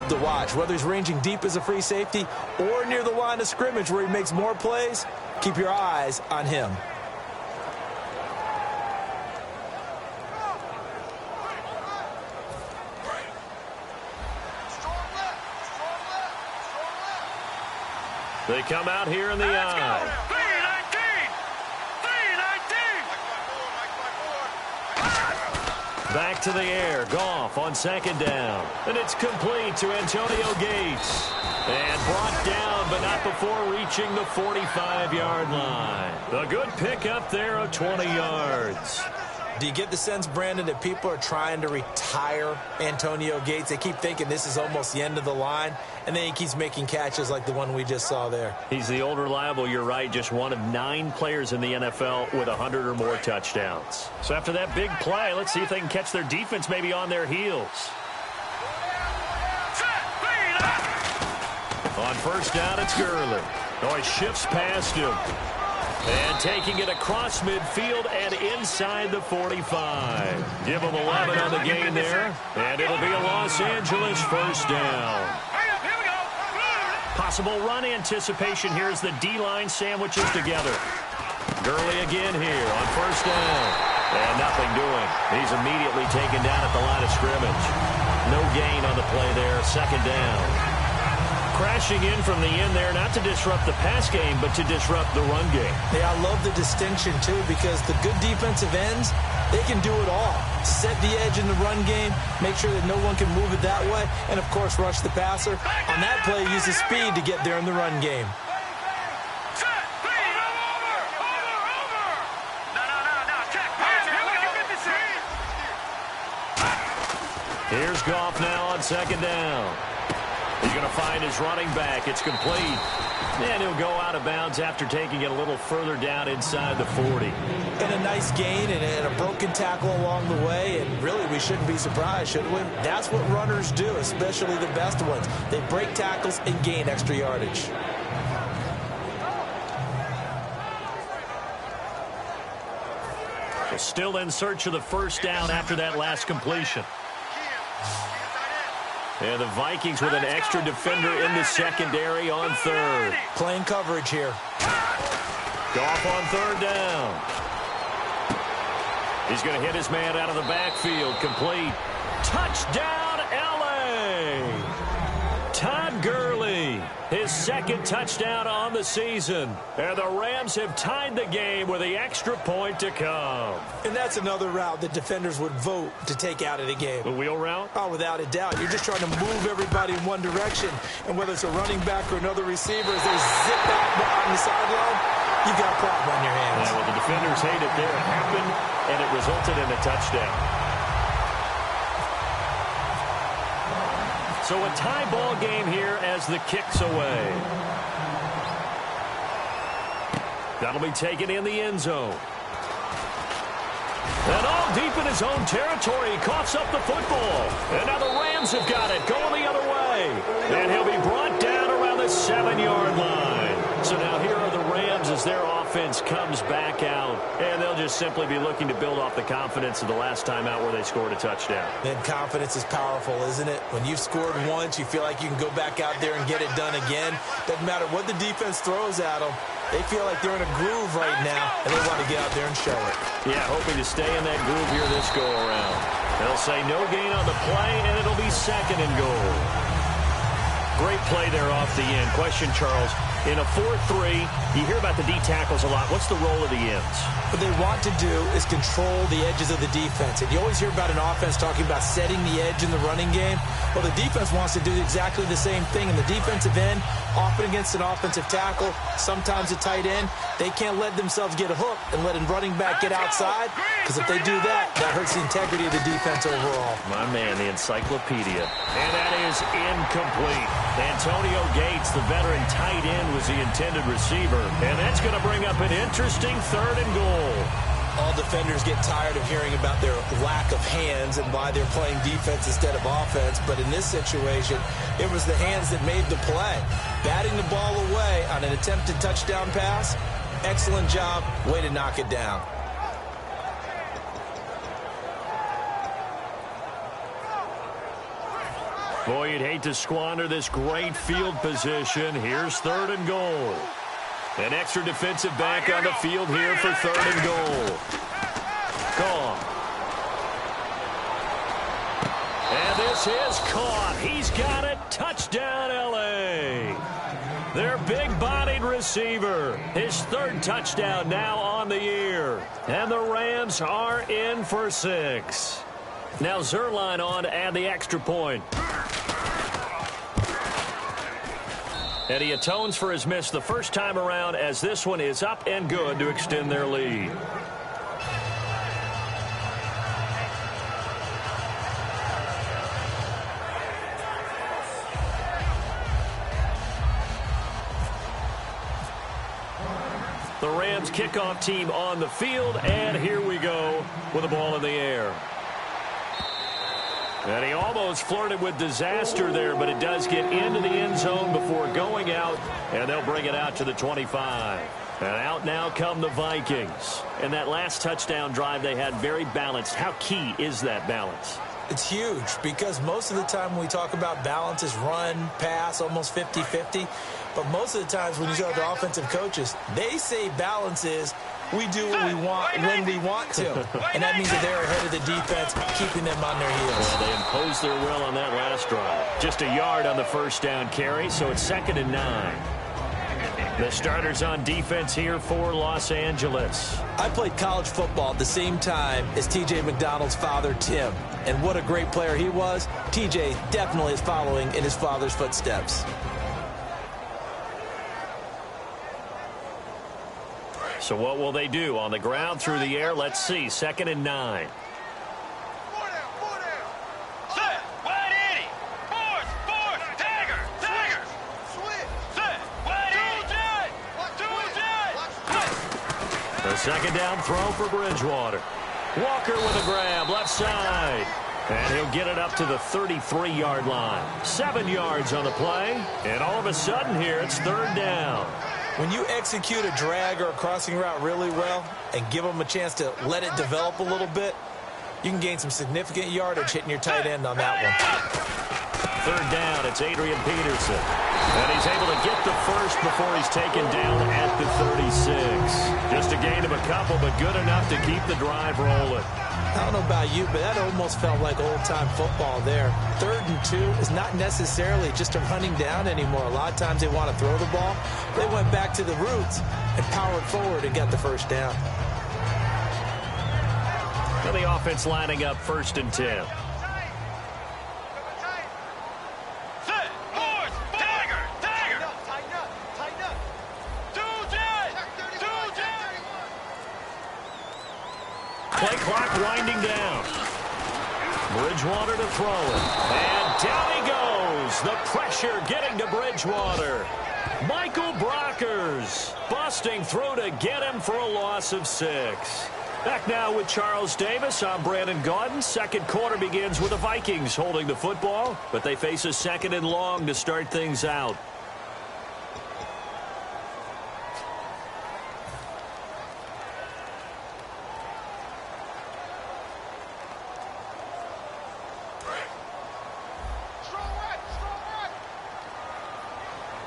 to watch. Whether he's ranging deep as a free safety or near the line of scrimmage where he makes more plays, keep your eyes on him. They come out here in the eye. Back to the air. Goff on second down. And it's complete to Antonio Gates. And brought down, but not before reaching the 45-yard line. A good pickup there of 20 yards. Do you get the sense, Brandon, that people are trying to retire Antonio Gates? They keep thinking this is almost the end of the line, and then he keeps making catches like the one we just saw there. He's the old reliable, you're right, just one of 9 players in the NFL with 100 or more touchdowns. So after that big play, let's see if they can catch their defense maybe on their heels. On first down, it's Gurley. Oh, he shifts past him. And taking it across midfield and inside the 45. Give him 11 on the gain there. And it'll be a Los Angeles first down. Possible run anticipation here as the D-line sandwiches together. Gurley again here on first down. And nothing doing. He's immediately taken down at the line of scrimmage. No gain on the play there. Second down. Crashing in from the end there, not to disrupt the pass game, but to disrupt the run game. Yeah, I love the distinction, too, because the good defensive ends, they can do it all. Set the edge in the run game, make sure that no one can move it that way, and, of course, rush the passer. On that play, use the speed to get there in the run game. Here's Goff now on second down. He's going to find his running back. It's complete. And he'll go out of bounds after taking it a little further down inside the 40. And a nice gain and a broken tackle along the way. And really, we shouldn't be surprised, should we? That's what runners do, especially the best ones. They break tackles and gain extra yardage. Still in search of the first down after that last completion. And the Vikings with an extra defender in the secondary on third. Playing coverage here. Goff on third down. He's going to hit his man out of the backfield. Complete. Touchdown, L.A. Todd Gurley, his second touchdown on the season. And the Rams have tied the game with the extra point to come. And that's another route that defenders would vote to take out of the game. The wheel route? Oh, without a doubt. You're just trying to move everybody in one direction. And whether it's a running back or another receiver, as they zip out on the sideline, you've got a problem on your hands. Yeah, well, the defenders hate it there. It happened, and it resulted in a touchdown. So a tie ball game here as the kick's away. That'll be taken in the end zone. And all deep in his own territory, he coughs up the football. And now the Rams have got it, going the other way. And he'll be brought down around the 7-yard line. So now here are the Rams as their offense comes back out. And they'll just simply be looking to build off the confidence of the last time out where they scored a touchdown. Then confidence is powerful, isn't it? When you've scored once, you feel like you can go back out there and get it done again. Doesn't matter what the defense throws at them. They feel like they're in a groove right now, and they want to get out there and show it. Yeah, hoping to stay in that groove here this go-around. They'll say no gain on the play, and it'll be second and goal. Great play there off the end. Question, Charles. In a 4-3, you hear about the D tackles a lot. What's the role of the ends? What they want to do is control the edges of the defense. And you always hear about an offense talking about setting the edge in the running game. Well, the defense wants to do exactly the same thing. And the defensive end, often against an offensive tackle, sometimes a tight end, they can't let themselves get hooked and let a running back get outside. Because if they do that, that hurts the integrity of the defense overall. My man, the encyclopedia. And that is incomplete. Antonio Gates, the veteran tight end, was the intended receiver. And that's going to bring up an interesting third and goal. All defenders get tired of hearing about their lack of hands and why they're playing defense instead of offense. But in this situation, it was the hands that made the play. Batting the ball away on an attempted touchdown pass, excellent job. Way to knock it down. Boy, you'd hate to squander this great field position. Here's 3rd and goal. An extra defensive back on the field here for 3rd and goal. Gone. And this is caught. He's got it. Touchdown, L.A. Their big-bodied receiver. His 3rd touchdown now on the year. And the Rams are in for 6. Now Zerline on to add the extra point. And he atones for his miss the first time around, as this one is up and good to extend their lead. The Rams kickoff team on the field, and here we go with the ball in the air. And he almost flirted with disaster there, but it does get into the end zone before going out, and they'll bring it out to the 25. And out now come the Vikings. And that last touchdown drive they had very balanced. How key is that balance? It's huge, because most of the time when we talk about balance is run, pass, almost 50-50. But most of the times when you talk to offensive coaches, they say balance is we do what we want when we want to. And that means that they're ahead of the defense, keeping them on their heels. Well, they imposed their will on that last drive. Just a yard on the first down carry, so it's 2nd and 9. The starters on defense here for Los Angeles. I played college football at the same time as T.J. McDonald's father, Tim. And what a great player he was. T.J. definitely is following in his father's footsteps. So what will they do? On the ground, through the air, let's see. 2nd and 9. The 2nd down throw for Bridgewater. Walker with a grab, left side. And he'll get it up to the 33-yard line. 7 yards on the play. And all of a sudden here, it's 3rd down. When you execute a drag or a crossing route really well and give them a chance to let it develop a little bit, you can gain some significant yardage hitting your tight end on that one. 3rd down, it's Adrian Peterson. And he's able to get the first before he's taken down at the 36. Just a gain of a couple, but good enough to keep the drive rolling. I don't know about you, but that almost felt like old-time football there. 3rd and 2 is not necessarily just a running down anymore. A lot of times they want to throw the ball. They went back to the roots and powered forward and got the first down. And the offense lining up 1st and 10. Play clock winding down. Bridgewater to throw it. And down he goes. The pressure getting to Bridgewater. Michael Brockers busting through to get him for a loss of 6. Back now with Charles Davis. I'm Brandon Gaudin. 2nd quarter begins with the Vikings holding the football, but they face a 2nd and long to start things out.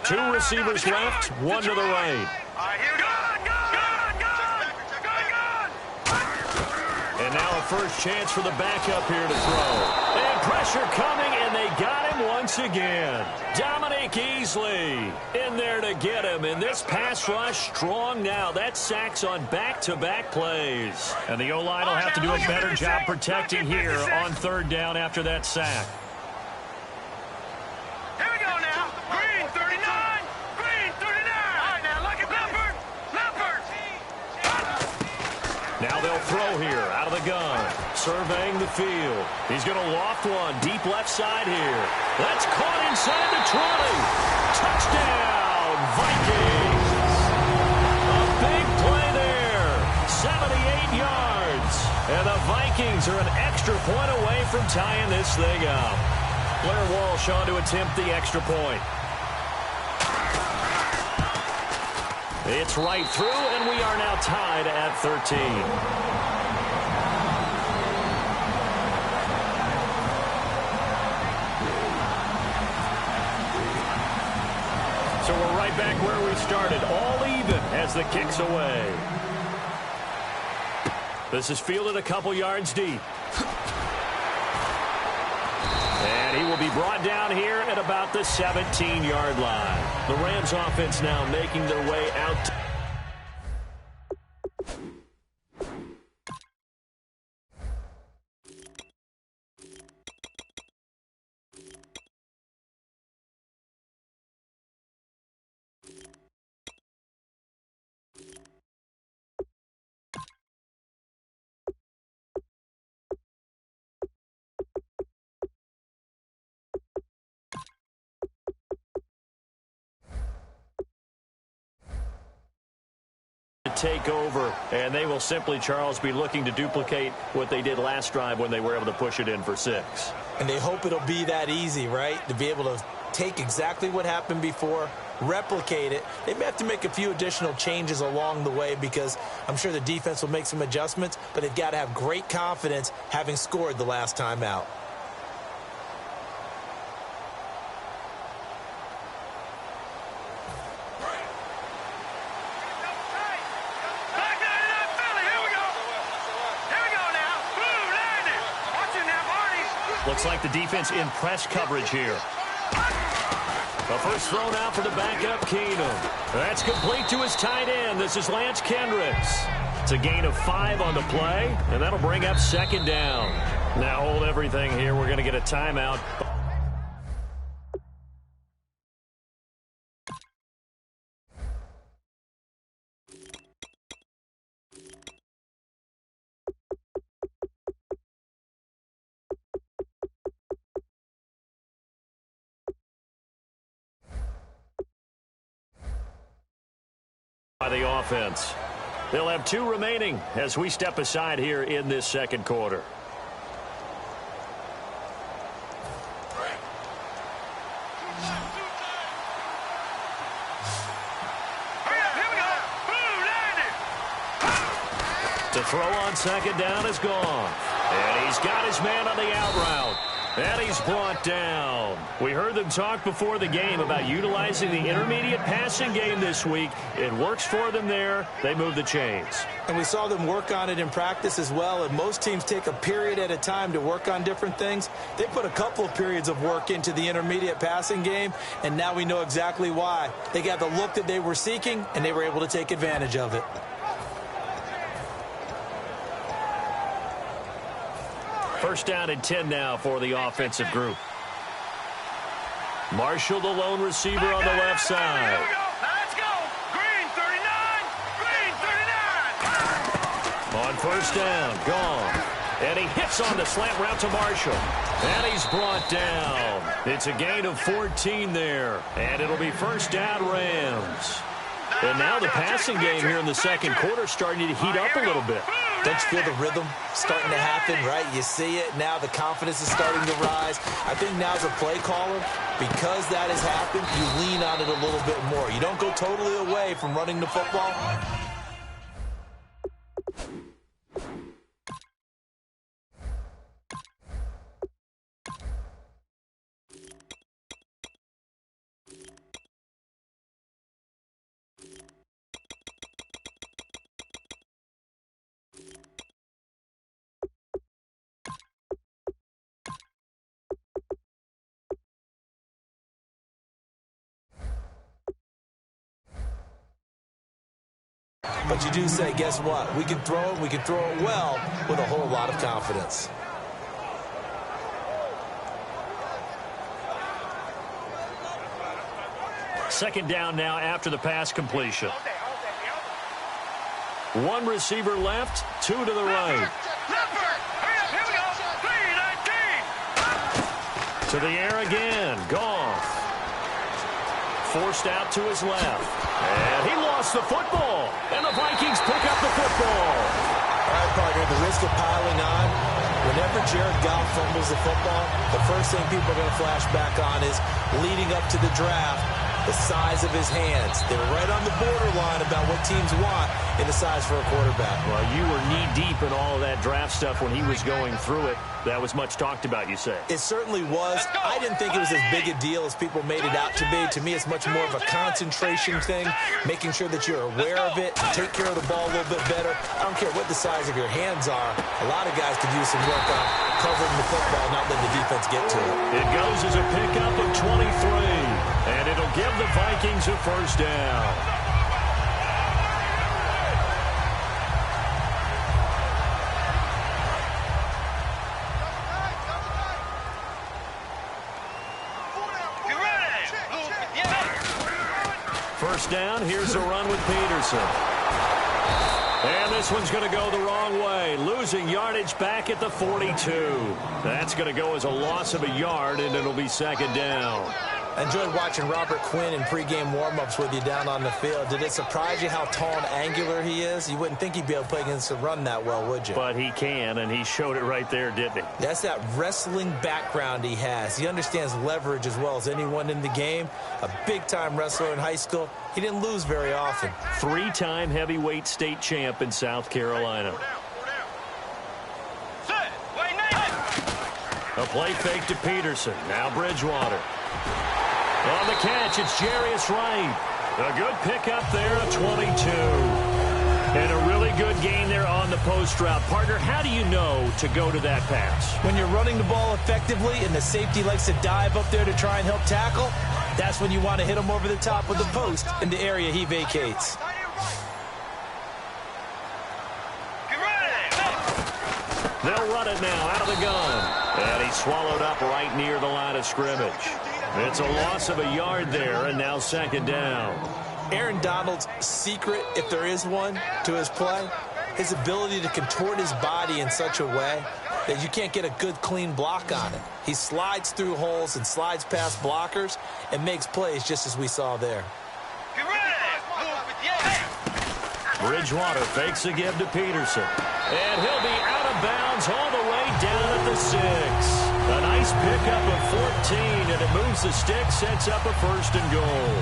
Two receivers left, one to the right. And now a first chance for the backup here to throw. And pressure coming, and they got him once again. Dominique Easley in there to get him. And this pass rush strong now. That's sacks on back-to-back plays. And the O-line will have to do a better job protecting here on 3rd down after that sack. Now they'll throw here out of the gun. Surveying the field. He's going to loft one deep left side here. That's caught inside the 20. Touchdown, Vikings. A big play there. 78 yards. And the Vikings are an extra point away from tying this thing up. Blair Walsh on to attempt the extra point. It's right through, and we are now tied at 13. So we're right back where we started, all even as the kick's away. This is fielded a couple yards deep. And he will be brought down here at about the 17-yard line. The Rams offense now making their way out. Take over, and they will simply, Charles, be looking to duplicate what they did last drive when they were able to push it in for 6. And they hope it'll be that easy, right? To be able to take exactly what happened before, replicate it. They may have to make a few additional changes along the way because I'm sure the defense will make some adjustments, but they've got to have great confidence having scored the last time out. Looks like the defense in press coverage here. The first thrown out for the backup, Keenum. That's complete to his tight end. This is Lance Kendricks. It's a gain of 5 on the play, and that'll bring up 2nd down. Now hold everything here. We're going to get a timeout. By the offense. They'll have 2 remaining as we step aside here in this second quarter. To throw on 2nd down is gone. And he's got his man on the out route. And he's brought down. We heard them talk before the game about utilizing the intermediate passing game this week. It works for them there. They move the chains. And we saw them work on it in practice as well. And most teams take a period at a time to work on different things. They put a couple of periods of work into the intermediate passing game, and now we know exactly why. They got the look that they were seeking, and they were able to take advantage of it. First down and 10 now for the offensive group. Marshall, the lone receiver on the left side. Let's go. Green 39. Green 39. On first down, gone. And he hits on the slant route to Marshall. And he's brought down. It's a gain of 14 there. And it'll be first down, Rams. And now the passing game here in the second quarter starting to heat up a little bit. Don't you feel the rhythm starting to happen, right? You see it. Now the confidence is starting to rise. I think now as a play caller, because that has happened, you lean on it a little bit more. You don't go totally away from running the football. But you do say, guess what? We can throw it well with a whole lot of confidence. Second down now after the pass completion. 1 receiver left, 2 to the right. To the air again, Goff. Forced out to his left. And he lost the football. And the Vikings pick up the football. All right, partner, the risk of piling on. Whenever Jared Goff fumbles the football, the first thing people are going to flash back on is leading up to the draft. The size of his hands. They were right on the borderline about what teams want in the size for a quarterback. Well, you were knee-deep in all of that draft stuff when he was going through it. That was much talked about, you say. It certainly was. I didn't think it was as big a deal as people made it out to be. To me, it's much more of a concentration thing, making sure that you're aware of it, take care of the ball a little bit better. I don't care what the size of your hands are. A lot of guys could use some work on covering the football, not letting the defense get to it. It goes as a pickup of 23, and it'll give the Vikings a first down. First down, here's a run with Peterson. And this one's going to go the wrong way. Losing yardage back at the 42. That's going to go as a loss of a yard, and it'll be second down. I enjoyed watching Robert Quinn in pregame warm-ups with you down on the field. Did it surprise you how tall and angular he is? You wouldn't think he'd be able to play against the run that well, would you? But he can, and he showed it right there, didn't he? That's that wrestling background he has. He understands leverage as well as anyone in the game. A big-time wrestler in high school. He didn't lose very often. Three-time heavyweight state champ in South Carolina. A play fake to Peterson. Now Bridgewater. On the catch, it's Jarius Wright. A good pickup there at 22. And a really good gain there on the post route. Partner, how do you know to go to that pass? When you're running the ball effectively and the safety likes to dive up there to try and help tackle, that's when you want to hit him over the top of the post in the area he vacates. They'll run it now out of the gun. And he's swallowed up right near the line of scrimmage. It's a loss of a yard there, and now second down. Aaron Donald's secret, if there is one, to his play, his ability to contort his body in such a way that you can't get a good, clean block on it. He slides through holes and slides past blockers and makes plays just as we saw there. Bridgewater fakes a give to Peterson. And he'll be out of bounds all the way down at the 6. A nice pickup of 14, and it moves the stick, sets up a first and goal.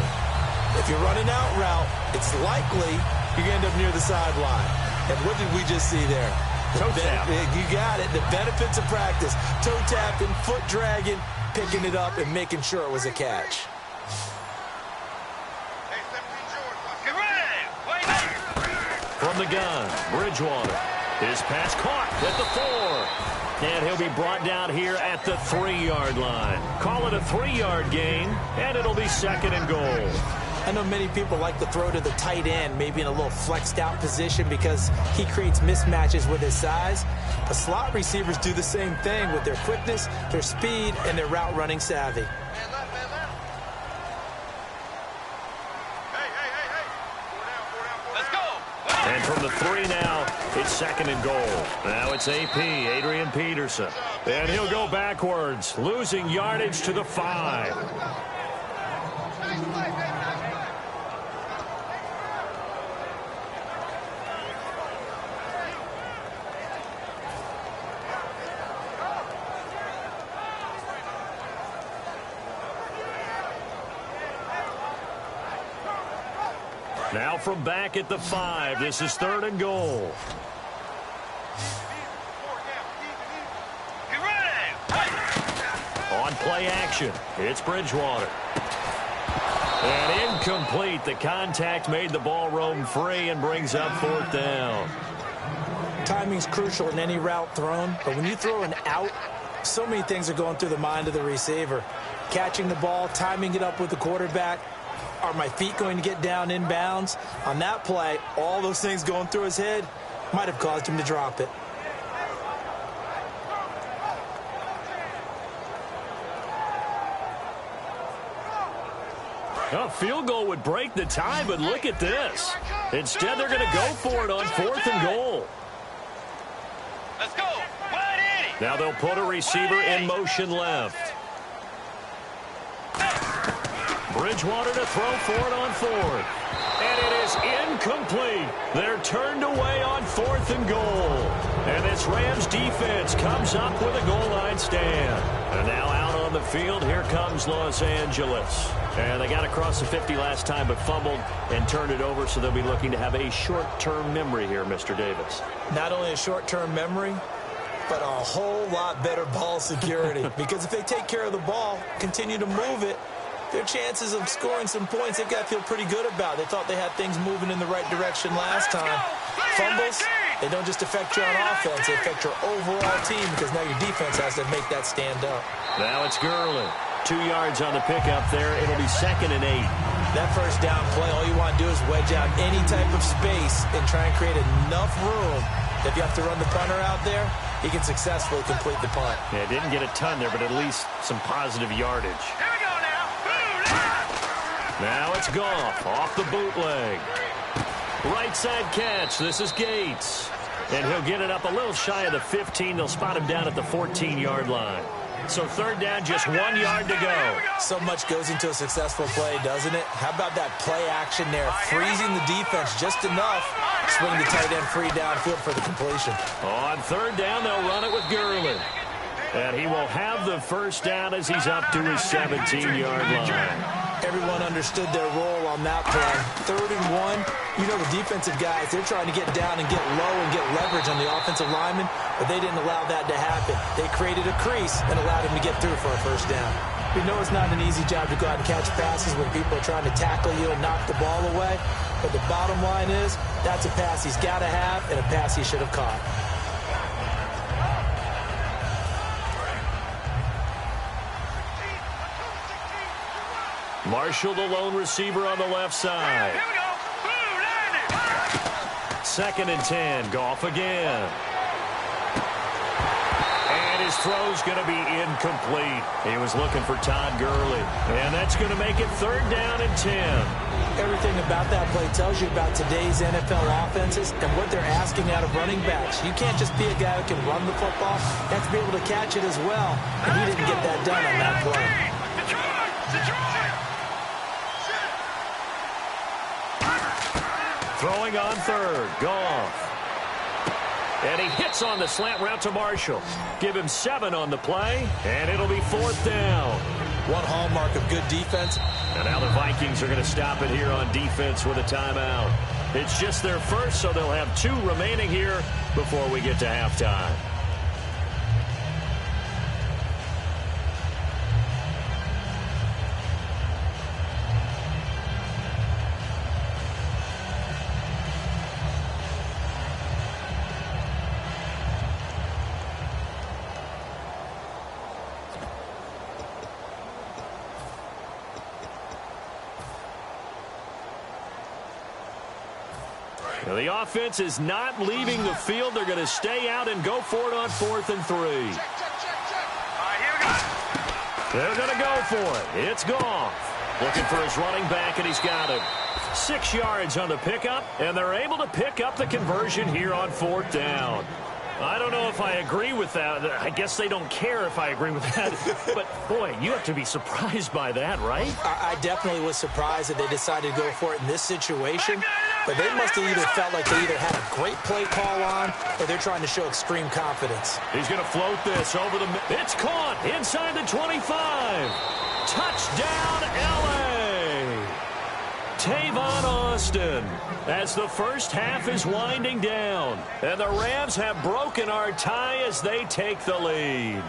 If you're running out route, it's likely you're going to end up near the sideline. And what did we just see there? Toe tap. You got it. The benefits of practice. Toe tapping, foot dragging, picking it up, and making sure it was a catch. From the gun, Bridgewater. His pass caught at the 4. And he'll be brought down here at the 3-yard line. Call it a 3-yard gain, and it'll be second and goal. I know many people like to throw to the tight end, maybe in a little flexed out position because he creates mismatches with his size. But slot receivers do the same thing with their quickness, their speed, and their route running savvy. And from the 3 now, it's second and goal. Now it's AP, Adrian Peterson. And he'll go backwards, losing yardage to the 5. Now from back at the 5, this is third and goal. On play action, it's Bridgewater. And incomplete. The contact made the ball roam free and brings up fourth down. Timing's crucial in any route thrown, but when you throw an out, so many things are going through the mind of the receiver. Catching the ball, timing it up with the quarterback. Are my feet going to get down inbounds? On that play, all those things going through his head might have caused him to drop it. A field goal would break the tie, but look at this. Instead, they're going to go for it on fourth and goal. Let's go. Now they'll put a receiver in motion left. Bridgewater to throw for it on fourth. And it is incomplete. They're turned away on fourth and goal. And this Rams defense comes up with a goal line stand. And now out on on the field. Here comes Los Angeles. And they got across the 50 last time but fumbled and turned it over, so they'll be looking to have a short-term memory here, Mr. Davis. Not only a short-term memory, but a whole lot better ball security. Because if they take care of the ball, continue to move it, their chances of scoring some points, they've got to feel pretty good about. They thought they had things moving in the right direction last time. Fumbles, they don't just affect you on offense, they affect your overall team because now your defense has to make that stand up. Now it's Gurley. 2 yards on the pickup there. It'll be 2nd and 8. That first down play, all you want to do is wedge out any type of space and try and create enough room. If you have to run the punter out there, he can successfully complete the punt. Yeah, didn't get a ton there, but at least some positive yardage. Here we go now. Now it's Goff off the bootleg. Right side catch. This is Gates. And he'll get it up a little shy of the 15. They'll spot him down at the 14-yard line. So 3rd down, just 1 yard to go. So much goes into a successful play, doesn't it? How about that play action there? Freezing the defense just enough. Swing the tight end free downfield for the completion. On 3rd down, they'll run it with Gurley. And he will have the first down as he's up to his 17-yard line. Everyone understood their role on that play. 3rd and 1. You know the defensive guys, they're trying to get down and get low and get leverage on the offensive lineman, but they didn't allow that to happen. They created a crease and allowed him to get through for a first down. We know it's not an easy job to go out and catch passes when people are trying to tackle you and knock the ball away, but the bottom line is that's a pass he's got to have and a pass he should have caught. Marshall, the lone receiver on the left side. Here we go. 2nd and 10. Goff again. And his throw's going to be incomplete. He was looking for Todd Gurley. And that's going to make it 3rd down and 10. Everything about that play tells you about today's NFL offenses and what they're asking out of running backs. You can't just be a guy who can run the football. You have to be able to catch it as well. And he didn't get that done on that play. Detroit! Throwing on 3rd. Goff. And he hits on the slant route to Marshall. Give him 7 on the play, and it'll be 4th down. One hallmark of good defense. And now the Vikings are going to stop it here on defense with a timeout. It's just their first, so they'll have 2 remaining here before we get to halftime. Now the offense is not leaving the field. They're going to stay out and go for it on 4th and 3. All right, here we go. They're going to go for it. It's Goff. Looking for his running back, and he's got him. 6 yards on the pickup, and they're able to pick up the conversion here on 4th down. I don't know if I agree with that. I guess they don't care if I agree with that. But, boy, you have to be surprised by that, right? I definitely was surprised that they decided to go for it in this situation. But they must have either felt like they either had a great play call on or they're trying to show extreme confidence. He's going to float this over the... It's caught inside the 25. Touchdown, L.A. Tavon Austin as the first half is winding down. And the Rams have broken our tie as they take the lead.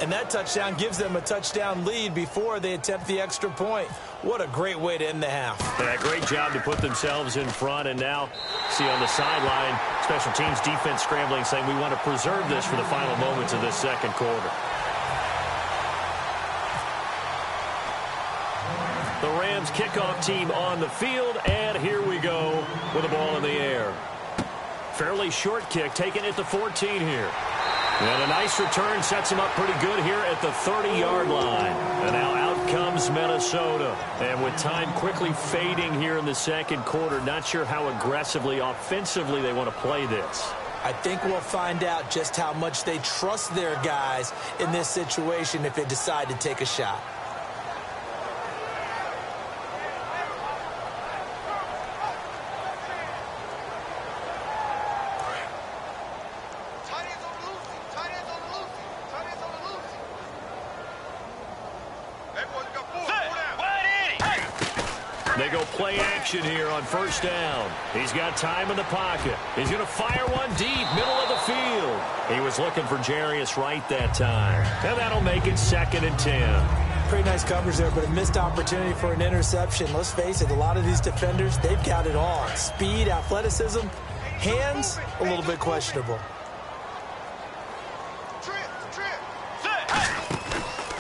And that touchdown gives them a touchdown lead before they attempt the extra point. What a great way to end the half. Yeah, great job to put themselves in front. And now, see on the sideline, special teams defense scrambling, saying we want to preserve this for the final moments of this second quarter. The Rams kickoff team on the field, and here we go with the ball in the air. Fairly short kick, taken at the 14 here. And a nice return sets him up pretty good here at the 30-yard line. And now out comes Minnesota. And with time quickly fading here in the second quarter, not sure how aggressively, offensively they want to play this. I think we'll find out just how much they trust their guys in this situation if they decide to take a shot. They go play action here on first down. He's got time in the pocket. He's going to fire one deep, middle of the field. He was looking for Jarius Wright that time. And that'll make it 2nd and 10. Pretty nice coverage there, but a missed opportunity for an interception. Let's face it, a lot of these defenders, they've got it all. Speed, athleticism, hands, a little bit questionable.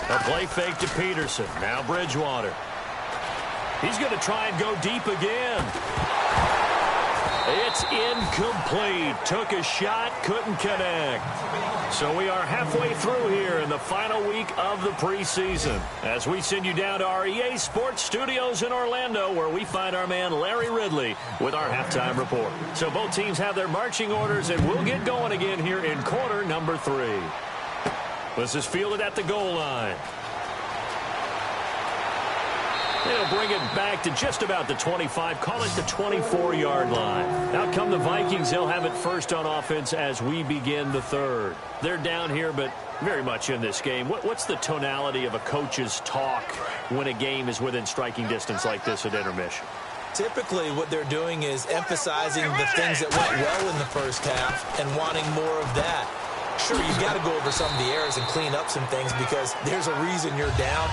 A play fake to Peterson. Now Bridgewater. He's going to try and go deep again. It's incomplete. Took a shot, couldn't connect. So we are halfway through here in the final week of the preseason as we send you down to our EA Sports Studios in Orlando, where we find our man Larry Ridley with our halftime report. So both teams have their marching orders, and we'll get going again here in quarter number 3. This is fielded at the goal line. They'll bring it back to just about the 25, call it the 24-yard line. Out come the Vikings. They'll have it first on offense as we begin the third. They're down here, but very much in this game. What's the tonality of a coach's talk when a game is within striking distance like this at intermission? Typically, what they're doing is emphasizing the things that went well in the first half and wanting more of that. Sure, you've got to go over some of the errors and clean up some things because there's a reason you're down.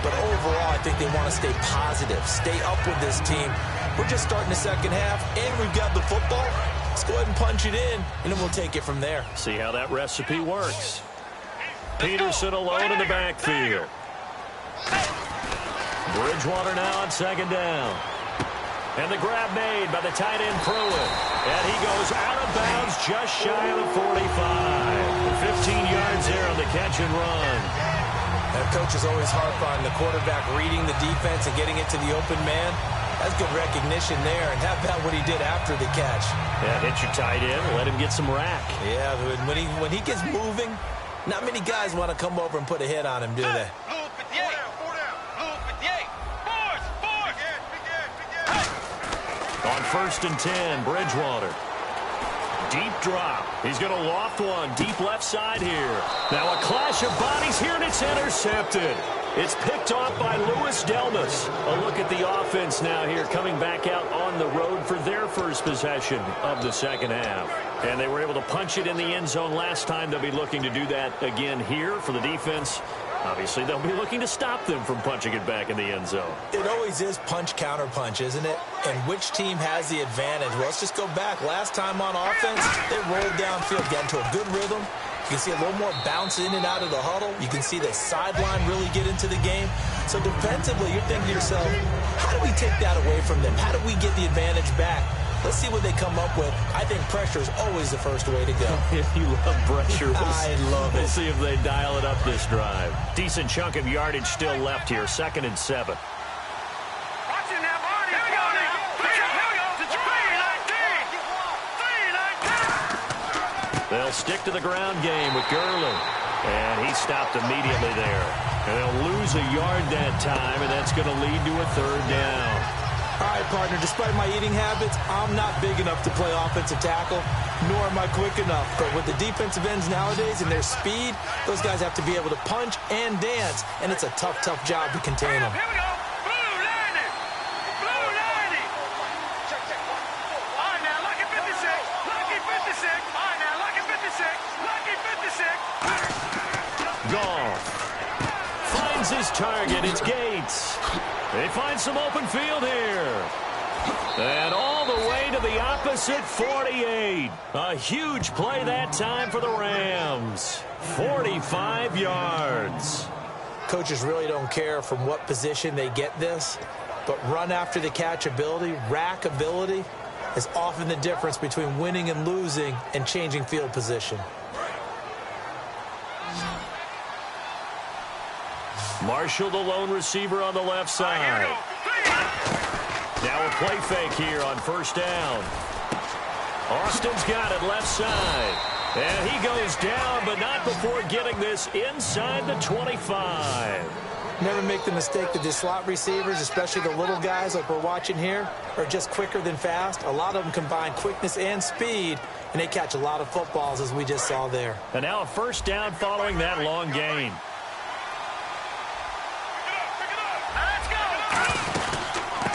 But overall, I think they want to stay positive, stay up with this team. We're just starting the second half, and we've got the football. Let's go ahead and punch it in, and then we'll take it from there. See how that recipe works. Peterson alone in the backfield. Bridgewater now on 2nd down. And the grab made by the tight end Pruitt. And he goes out of bounds just shy of the 45. 15 yards there on the catch and run. And coaches always harp on the quarterback reading the defense and getting it to the open man. That's good recognition there. And how about what he did after the catch? Yeah, hit your tight end, let him get some rack. Yeah, when he gets moving, not many guys want to come over and put a hit on him, do they? On 1st and 10, Bridgewater. Deep drop. He's going to loft one deep left side here. Now a clash of bodies here, and it's intercepted. It's picked off by Louis Delmas. A look at the offense now here, coming back out on the road for their first possession of the second half. And they were able to punch it in the end zone last time. They'll be looking to do that again here for the defense. Obviously, they'll be looking to stop them from punching it back in the end zone. It always is punch-counter-punch, isn't it? And which team has the advantage? Well, let's just go back. Last time on offense, they rolled downfield, got into a good rhythm. You can see a little more bounce in and out of the huddle. You can see the sideline really get into the game. So defensively, you're thinking to yourself, how do we take that away from them? How do we get the advantage back? Let's see what they come up with. I think pressure is always the first way to go. If you love pressure, I love it. We'll see if they dial it up this drive. Decent chunk of yardage still left here. 2nd and 7. Watching that body. Here we go now. Here we go. They'll stick to the ground game with Gurley. And he stopped immediately there. And they'll lose a yard that time, and that's going to lead to a 3rd down. All right, partner, despite my eating habits, I'm not big enough to play offensive tackle, nor am I quick enough. But with the defensive ends nowadays and their speed, those guys have to be able to punch and dance, and it's a tough, tough job to contain them. Here we go. Blue 90. Blue 90. Check. All right, now, lucky 56. Lucky 56. All right, now, lucky 56. Lucky 56. Goff finds his target. It's Gates. They find some open field here. And all the way to the opposite 48. A huge play that time for the Rams. 45 yards. Coaches really don't care from what position they get this, but run after the catch ability, rack ability, is often the difference between winning and losing and changing field position. Marshall, the lone receiver on the left side. Now a play fake here on 1st down. Austin's got it left side. And he goes down, but not before getting this inside the 25. Never make the mistake that the slot receivers, especially the little guys like we're watching here, are just quicker than fast. A lot of them combine quickness and speed, and they catch a lot of footballs, as we just saw there. And now a 1st down following that long gain.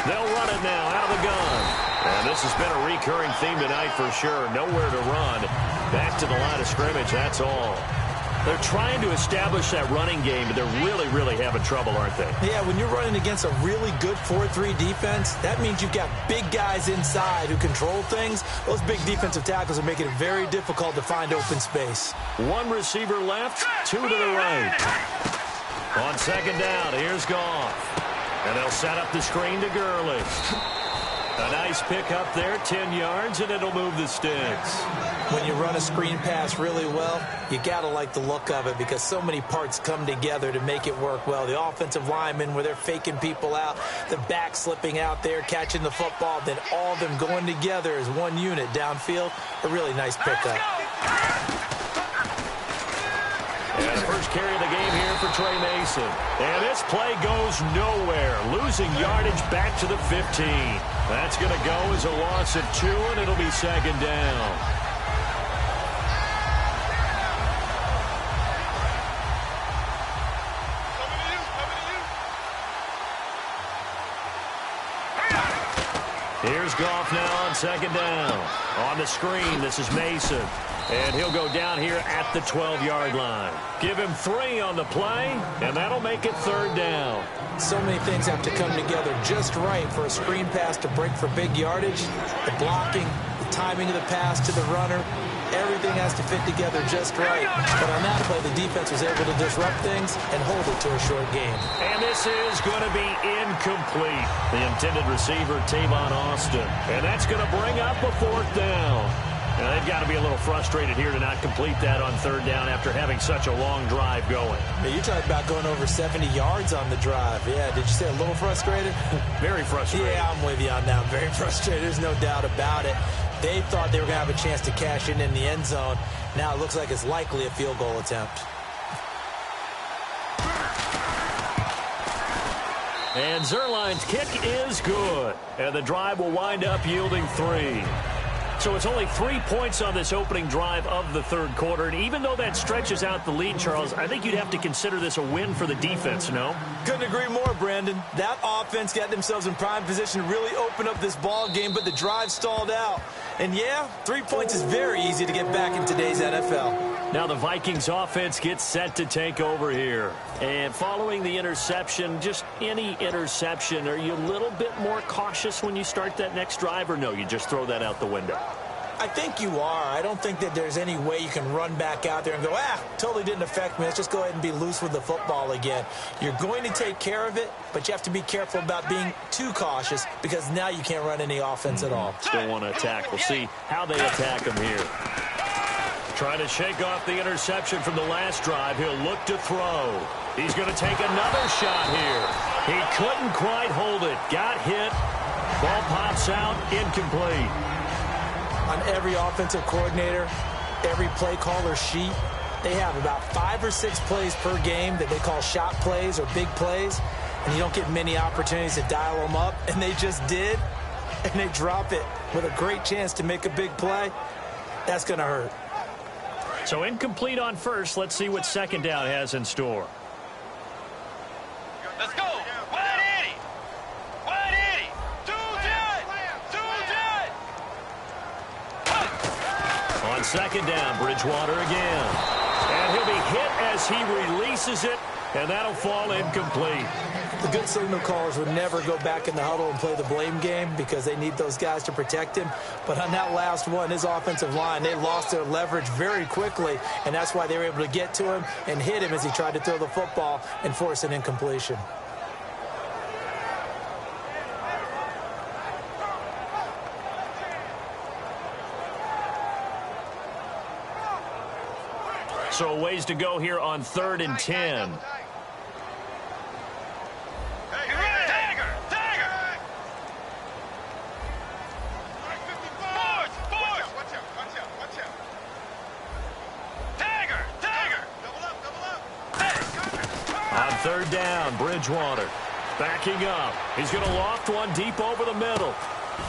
They'll run it now out of the gun. And this has been a recurring theme tonight for sure. Nowhere to run. Back to the line of scrimmage, that's all. They're trying to establish that running game, but they're really, really having trouble, aren't they? Yeah, when you're running against a really good 4-3 defense, that means you've got big guys inside who control things. Those big defensive tackles are making it very difficult to find open space. One receiver left, two to the right. On second down, here's Goff. And they'll set up the screen to Gurley. A nice pick up there, 10 yards, and it'll move the sticks. When you run a screen pass really well, you got to like the look of it because so many parts come together to make it work well. The offensive linemen, where they're faking people out, the back slipping out there, catching the football, then all of them going together as one unit downfield. A really nice pickup. And the first carry of the game here for Trey Mason. And this play goes nowhere. Losing yardage back to the 15. That's going to go as a loss of 2, and it'll be second down. Here's Goff now on second down. On the screen, this is Mason. And he'll go down here at the 12-yard line. Give him 3 on the play, and that'll make it third down. So many things have to come together just right for a screen pass to break for big yardage. The blocking, the timing of the pass to the runner, everything has to fit together just right. But on that play, the defense was able to disrupt things and hold it to a short game. And this is going to be incomplete. The intended receiver, Tavon Austin. And that's going to bring up a fourth down. Now, they've got to be a little frustrated here to not complete that on third down after having such a long drive going. Yeah, you're talking about going over 70 yards on the drive. Yeah, did you say a little frustrated? Very frustrated. Yeah, I'm with you on that. Very frustrated. There's no doubt about it. They thought they were going to have a chance to cash in the end zone. Now it looks like it's likely a field goal attempt. And Zerline's kick is good. And the drive will wind up yielding 3. So it's only 3 points on this opening drive of the third quarter. And even though that stretches out the lead, Charles, I think you'd have to consider this a win for the defense, no? Couldn't agree more, Brandon. That offense got themselves in prime position to really open up this ball game, but the drive stalled out. And yeah, 3 points is very easy to get back in today's NFL. Now the Vikings offense gets set to take over here. And following the interception, just any interception, are you a little bit more cautious when you start that next drive, or no, you just throw that out the window? I think you are. I don't think that there's any way you can run back out there and go, totally didn't affect me. Let's just go ahead and be loose with the football again. You're going to take care of it, but you have to be careful about being too cautious because now you can't run any offense at all. Still want to attack. We'll see how they attack him here. Trying to shake off the interception from the last drive. He'll look to throw. He's going to take another shot here. He couldn't quite hold it. Got hit. Ball pops out. Incomplete. On every offensive coordinator, every play caller sheet, they have about 5 or 6 plays per game that they call shot plays or big plays, and you don't get many opportunities to dial them up, and they just did, and they drop it with a great chance to make a big play. That's going to hurt. So incomplete on first. Let's see what second down has in store. Let's go. 180. 180. 2 On second down, Bridgewater again. And he'll be hit as he releases it, and that'll fall incomplete. The good signal callers would never go back in the huddle and play the blame game because they need those guys to protect him. But on that last one, his offensive line, they lost their leverage very quickly, and that's why they were able to get to him and hit him as he tried to throw the football and force an incompletion. So a ways to go here on 3rd and 10. On 3rd down, Bridgewater backing up. He's going to loft one deep over the middle.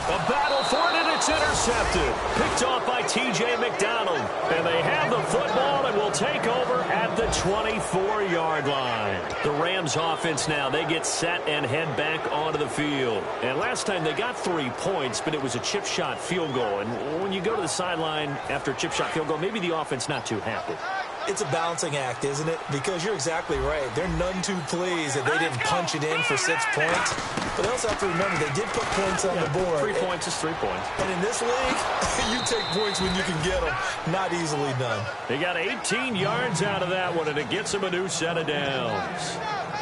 A battle for it, and it's intercepted. Picked off by T.J. McDonald. And they have the football and will take over at the 24-yard line. The Rams offense now, they get set and head back onto the field. And last time they got 3 points, but it was a chip shot field goal. And when you go to the sideline after a chip shot field goal, maybe the offense not too happy. It's a balancing act, isn't it? Because you're exactly right. They're none too pleased that they didn't punch it in for 6 points. But they also have to remember they did put points on the board. 3 points is 3 points. And in this league, you take points when you can get them. Not easily done. They got 18 yards out of that one, and it gets them a new set of downs.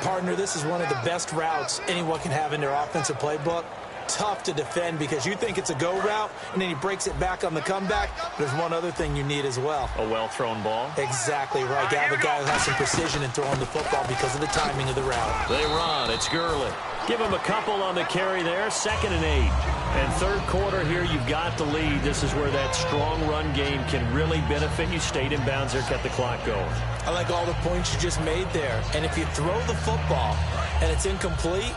Partner, this is one of the best routes anyone can have in their offensive playbook. Tough to defend because you think it's a go route, and then he breaks it back on the comeback. There's one other thing you need as well. A well-thrown ball? Exactly right. You have a guy who has some precision in throwing the football because of the timing of the route. They run. It's Gurley. Give him a couple on the carry there. 2nd and 8. And third quarter here, you've got the lead. This is where that strong run game can really benefit you. Stayed in bounds there, kept the clock going. I like all the points you just made there. And if you throw the football and it's incomplete,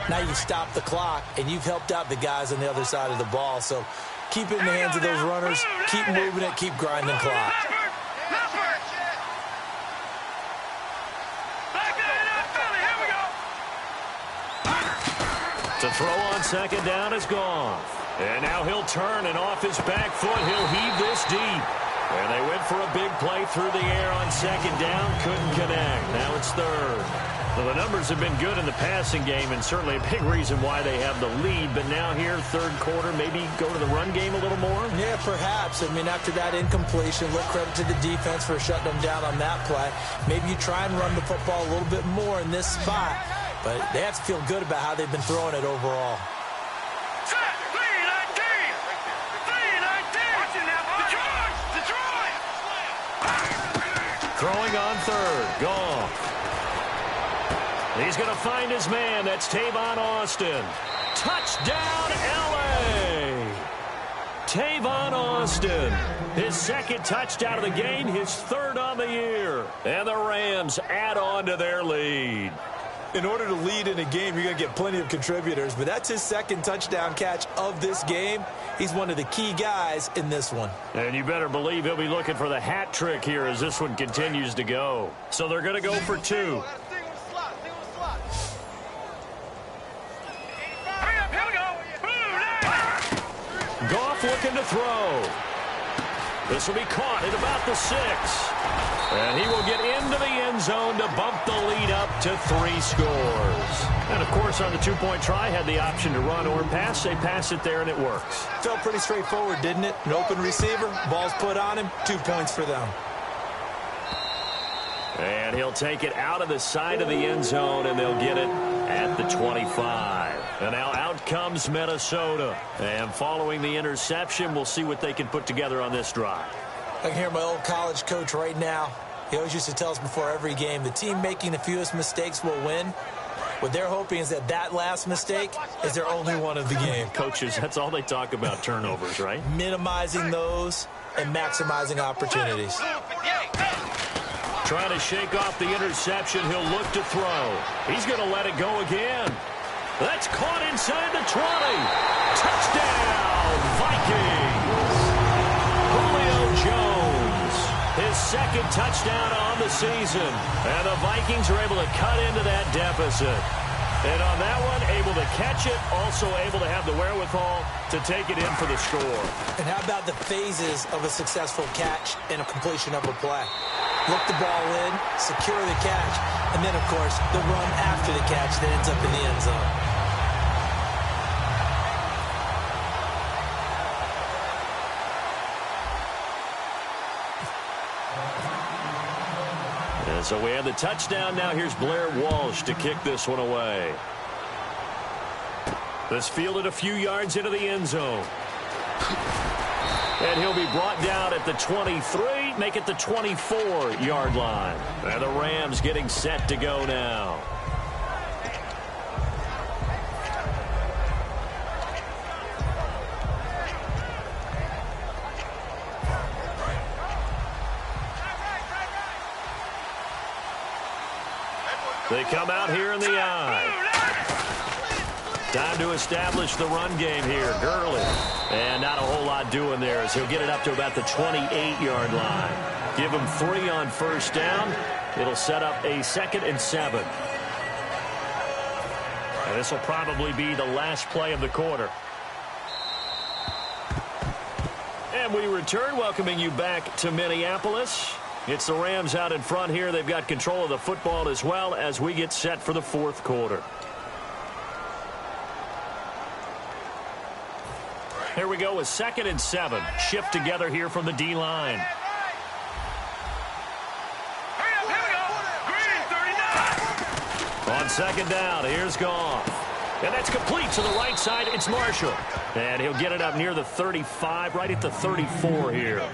now you stop the clock, and you've helped out the guys on the other side of the ball. So keep it in the hands of those runners. Keep moving it. Keep grinding clock. To throw on 2nd down is gone. And now he'll turn, and off his back foot, he'll heave this deep. And they went for a big play through the air on 2nd down. Couldn't connect. Now it's 3rd. Well, the numbers have been good in the passing game, and certainly a big reason why they have the lead. But now here, third quarter, maybe go to the run game a little more? Yeah, perhaps. I mean, after that incompletion, look, credit to the defense for shutting them down on that play. Maybe you try and run the football a little bit more in this spot. But they have to feel good about how they've been throwing it overall. Throwing on 3rd. Gone. He's going to find his man. That's Tavon Austin. Touchdown, L.A. Tavon Austin. His 2nd touchdown of the game, his 3rd on the year. And the Rams add on to their lead. In order to lead in a game, you're going to get plenty of contributors, but that's his 2nd touchdown catch of this game. He's one of the key guys in this one. And you better believe he'll be looking for the hat trick here as this one continues to go. So they're going to go for 2. Goff looking to throw. This will be caught at about the 6. And he will get into the end zone to bump the lead up to 3 scores. And, of course, on the 2-point try, had the option to run or pass. They pass it there, and it works. Felt pretty straightforward, didn't it? An open receiver, ball's put on him, 2 points for them. And he'll take it out of the side of the end zone, and they'll get it at the 25. And now out comes Minnesota. And following the interception, we'll see what they can put together on this drive. I can hear my old college coach right now. He always used to tell us before every game, the team making the fewest mistakes will win. What they're hoping is that last mistake is their only one of the game. Coaches, that's all they talk about, turnovers, right? Minimizing those and maximizing opportunities. Trying to shake off the interception. He'll look to throw. He's going to let it go again. That's caught inside the 20. Touchdown, Vikings. Julio Jones, his 2nd touchdown on the season. And the Vikings are able to cut into that deficit. And on that one, able to catch it, also able to have the wherewithal to take it in for the score. And how about the phases of a successful catch and a completion of a play? Look the ball in, secure the catch, and then, of course, the run after the catch that ends up in the end zone. And so we have the touchdown. Now here's Blair Walsh to kick this one away. This fielded a few yards into the end zone. And he'll be brought down at the 23, make it the 24-yard line. And the Rams getting set to go now. They come out here in the eye. Time to establish the run game here. Gurley. And not a whole lot doing there as he'll get it up to about the 28-yard line. Give him 3 on first down. It'll set up a 2nd and 7. And this will probably be the last play of the quarter. And we return, welcoming you back to Minneapolis. It's the Rams out in front here. They've got control of the football as well as we get set for the 4th quarter. Here we go with 2nd and 7. Shift together here from the D-line. On 2nd down, here's Goff. And that's complete to the right side. It's Marshall. And he'll get it up near the 35, right at the 34 here.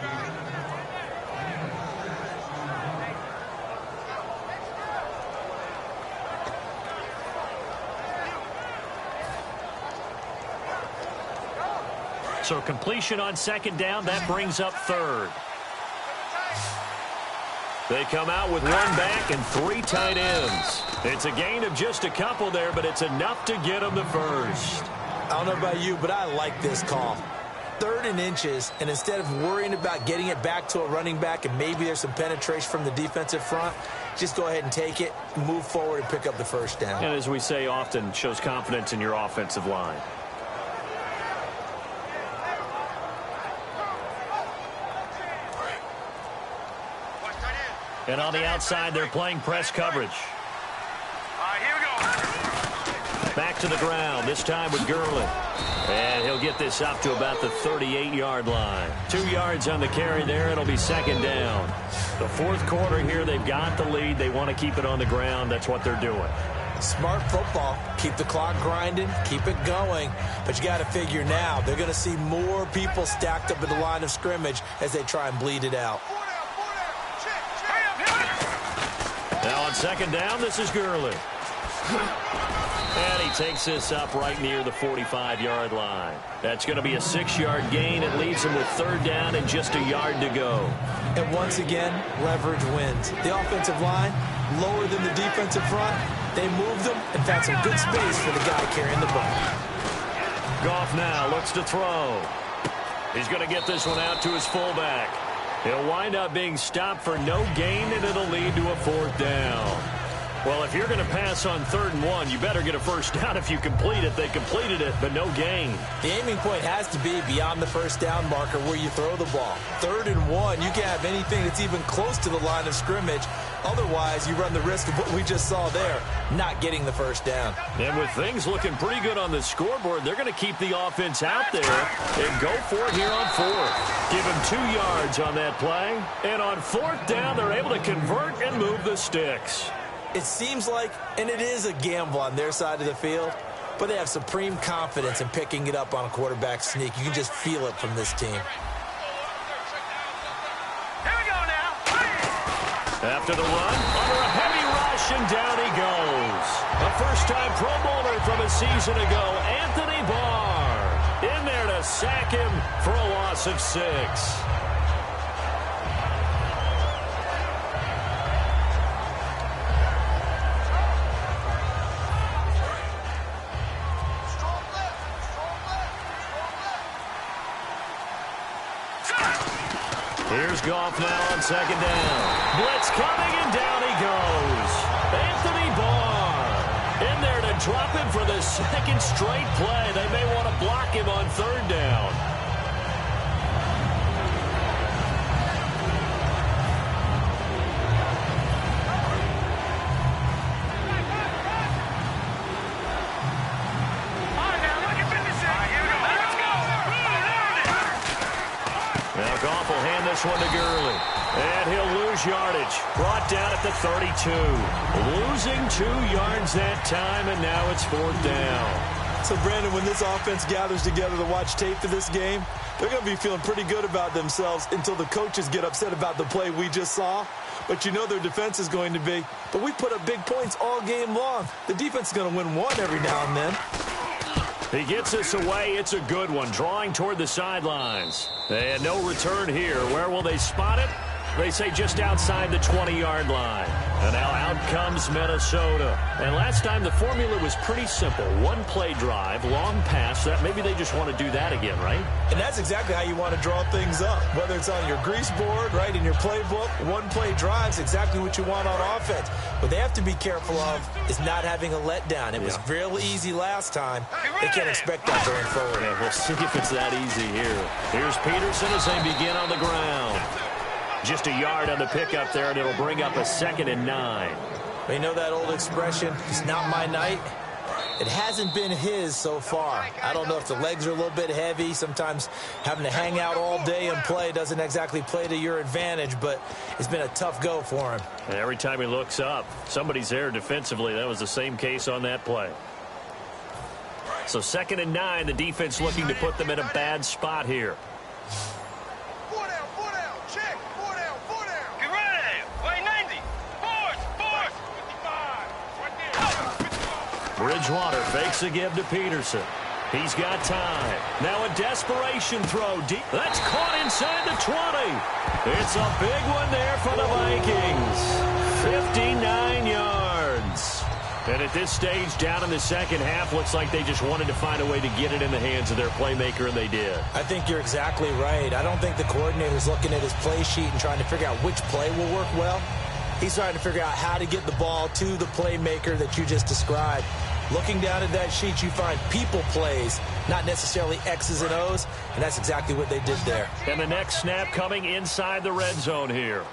So completion on 2nd down, that brings up 3rd. They come out with 1 back and 3 tight ends. It's a gain of just a couple there, but it's enough to get them the first. I don't know about you, but I like this call. 3rd and inches, and instead of worrying about getting it back to a running back and maybe there's some penetration from the defensive front, just go ahead and take it, move forward, and pick up the first down. And as we say often, shows confidence in your offensive line. And on the outside, they're playing press coverage. All right, here we go. Back to the ground, this time with Gurley. And he'll get this up to about the 38-yard line. 2 yards on the carry there. It'll be 2nd down. The 4th quarter here, they've got the lead. They want to keep it on the ground. That's what they're doing. Smart football. Keep the clock grinding. Keep it going. But you got to figure now, they're going to see more people stacked up at the line of scrimmage as they try and bleed it out. Now on 2nd down, this is Gurley. And he takes this up right near the 45-yard line. That's going to be a 6-yard gain. It leaves him with 3rd down and just a yard to go. And once again, leverage wins. The offensive line, lower than the defensive front. They moved them and found some good space for the guy carrying the ball. Goff now looks to throw. He's going to get this one out to his fullback. He'll wind up being stopped for no gain, and it'll lead to a 4th down. Well, if you're going to pass on 3rd and 1, you better get a first down if you complete it. They completed it, but no gain. The aiming point has to be beyond the first down marker where you throw the ball. 3rd and 1, you can't have anything that's even close to the line of scrimmage. Otherwise, you run the risk of what we just saw there, not getting the first down. And with things looking pretty good on the scoreboard, they're going to keep the offense out there and go for it here on 4th. Give him 2 yards on that play. And on 4th down, they're able to convert and move the sticks. It seems like, and it is a gamble on their side of the field, but they have supreme confidence in picking it up on a quarterback sneak. You can just feel it from this team. Here we go now. After the run, under a heavy rush, and down he goes. A first-time Pro Bowler from a season ago, Anthony Barr, in there to sack him for a loss of 6. Here's Goff now on 2nd down. Blitz coming, and down he goes. Anthony Barr in there to drop him for the 2nd straight play. They may want to block him on 3rd down. Goff will hand this one to Gurley. And he'll lose yardage. Brought down at the 32. Losing 2 yards that time, and now it's 4th down. So, Brandon, when this offense gathers together to watch tape for this game, they're going to be feeling pretty good about themselves until the coaches get upset about the play we just saw. But you know their defense is going to be. But we put up big points all game long. The defense is going to win one every now and then. He gets this away. It's a good one. Drawing toward the sidelines. And no return here. Where will they spot it? They say just outside the 20-yard line. And now out comes Minnesota. And last time the formula was pretty simple. One-play drive, long pass. That maybe they just want to do that again, right? And that's exactly how you want to draw things up. Whether it's on your grease board, right, in your playbook, one-play drive is exactly what you want on offense. What they have to be careful of is not having a letdown. It was real easy last time. They can't expect that going forward. Yeah, we'll see if it's that easy here. Here's Peterson as they begin on the ground. Just a yard on the pickup there, and it'll bring up a 2nd and 9. You know that old expression, it's not my night? It hasn't been his so far. I don't know if the legs are a little bit heavy. Sometimes having to hang out all day and play doesn't exactly play to your advantage, but it's been a tough go for him. And every time he looks up, somebody's there defensively. That was the same case on that play. So 2nd and 9, the defense looking to put them in a bad spot here. Bridgewater fakes a give to Peterson. He's got time. Now a desperation throw deep. That's caught inside the 20. It's a big one there for the Vikings. 59 yards. And at this stage, down in the second half, looks like they just wanted to find a way to get it in the hands of their playmaker, and they did. I think you're exactly right. I don't think the coordinator's looking at his play sheet and trying to figure out which play will work well. He's trying to figure out how to get the ball to the playmaker that you just described. Looking down at that sheet, you find people plays, not necessarily X's and O's, and that's exactly what they did there. And the next snap coming inside the red zone here.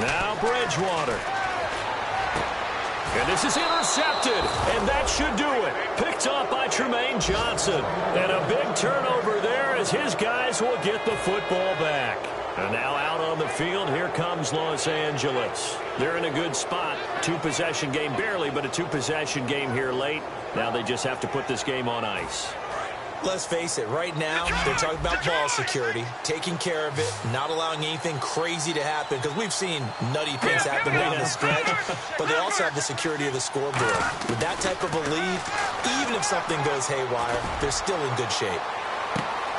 Now Bridgewater. And this is intercepted, and that should do it. Picked up by Tremaine Johnson. And a big turnover there as his guys will get the football back. And now out on the field, here comes Los Angeles. They're in a good spot. Two-possession game, barely, but a two-possession game here late. Now they just have to put this game on ice. Let's face it, right now, they're talking about ball security, taking care of it, not allowing anything crazy to happen, because we've seen nutty things happen down the stretch, but they also have the security of the scoreboard. With that type of a lead, even if something goes haywire, they're still in good shape.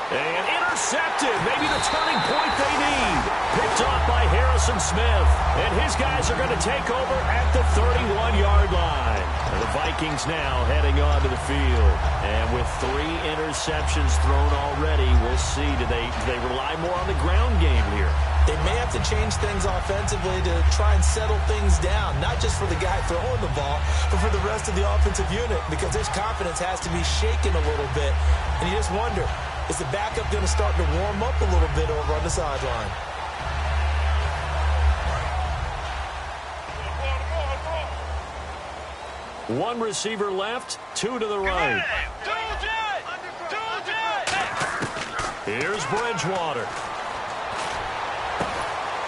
And intercepted, maybe the turning point they need. Picked off by Harrison Smith. And his guys are going to take over at the 31-yard line. And the Vikings now heading onto the field. And with 3 interceptions thrown already, we'll see, do they rely more on the ground game here? They may have to change things offensively to try and settle things down, not just for the guy throwing the ball, but for the rest of the offensive unit, because his confidence has to be shaken a little bit. And you just wonder, is the backup going to start to warm up a little bit over on the sideline? One receiver left, 2 to the right. Here's Bridgewater.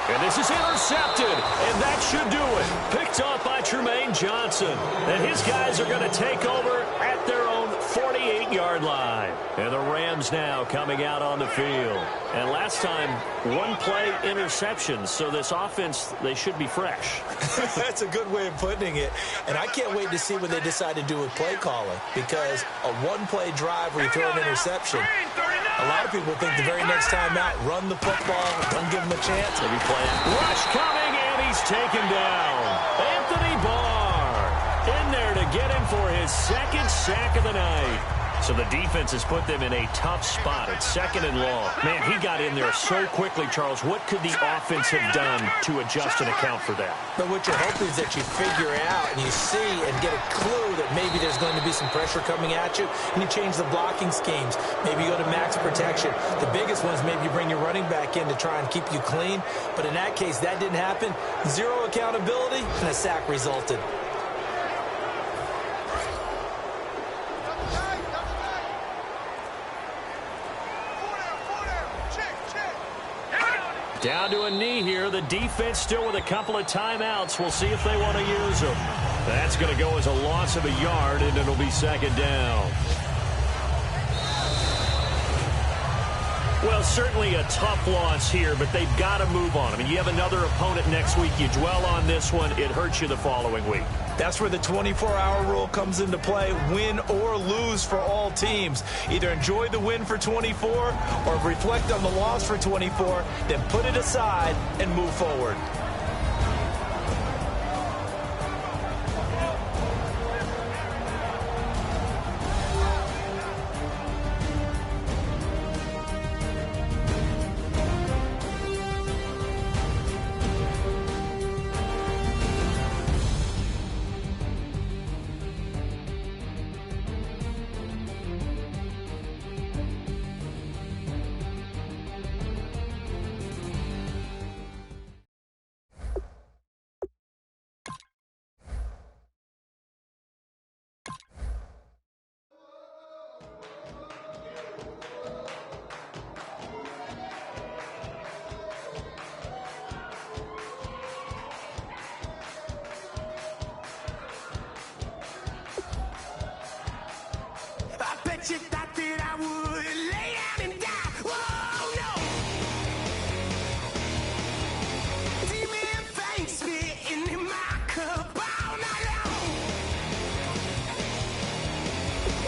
And this is intercepted, and that should do it. Picked off by Tremaine Johnson. And his guys are going to take over at their own 48-yard line. And the Rams now coming out on the field. And last time, 1-play interceptions. So this offense, they should be fresh. That's a good way of putting it. And I can't wait to see what they decide to do with play calling. Because a 1-play drive where you throw an interception, a lot of people think the very next time out, run the football, don't give them a chance. Maybe play it. Rush coming, and he's taken down. Anthony Barr in there to get him for his 2nd sack of the night. So the defense has put them in a tough spot at 2nd and long. Man, he got in there so quickly, Charles. What could the offense have done to adjust and account for that? But what you're hoping is that you figure out and you see and get a clue that maybe there's going to be some pressure coming at you, and you change the blocking schemes. Maybe you go to max protection. The biggest one is maybe you bring your running back in to try and keep you clean. But in that case, that didn't happen. 0 accountability, and a sack resulted. Down to a knee here. The defense still with a couple of timeouts. We'll see if they want to use them. That's going to go as a loss of a yard, and it'll be 2nd down. Well, certainly a tough loss here, but they've got to move on. I mean, you have another opponent next week. You dwell on this one, it hurts you the following week. That's where the 24-hour rule comes into play, win or lose for all teams. Either enjoy the win for 24 or reflect on the loss for 24, then put it aside and move forward. You thought that I would lay down and die. Whoa, no. Demon fangs spitting in my cup all night long.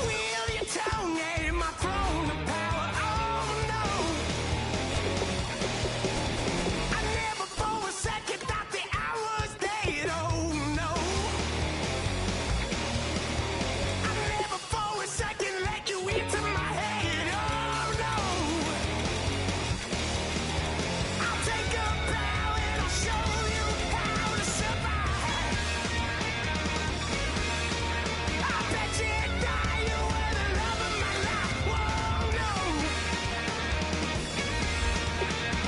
Will your tongue at my throne of power? Oh, no. I never for a second thought that I was dead. Oh, no. I never for a second into my head, oh no. I'll take a bow and I'll show you how to survive. I bet you die, you were the love of my life, whoa no.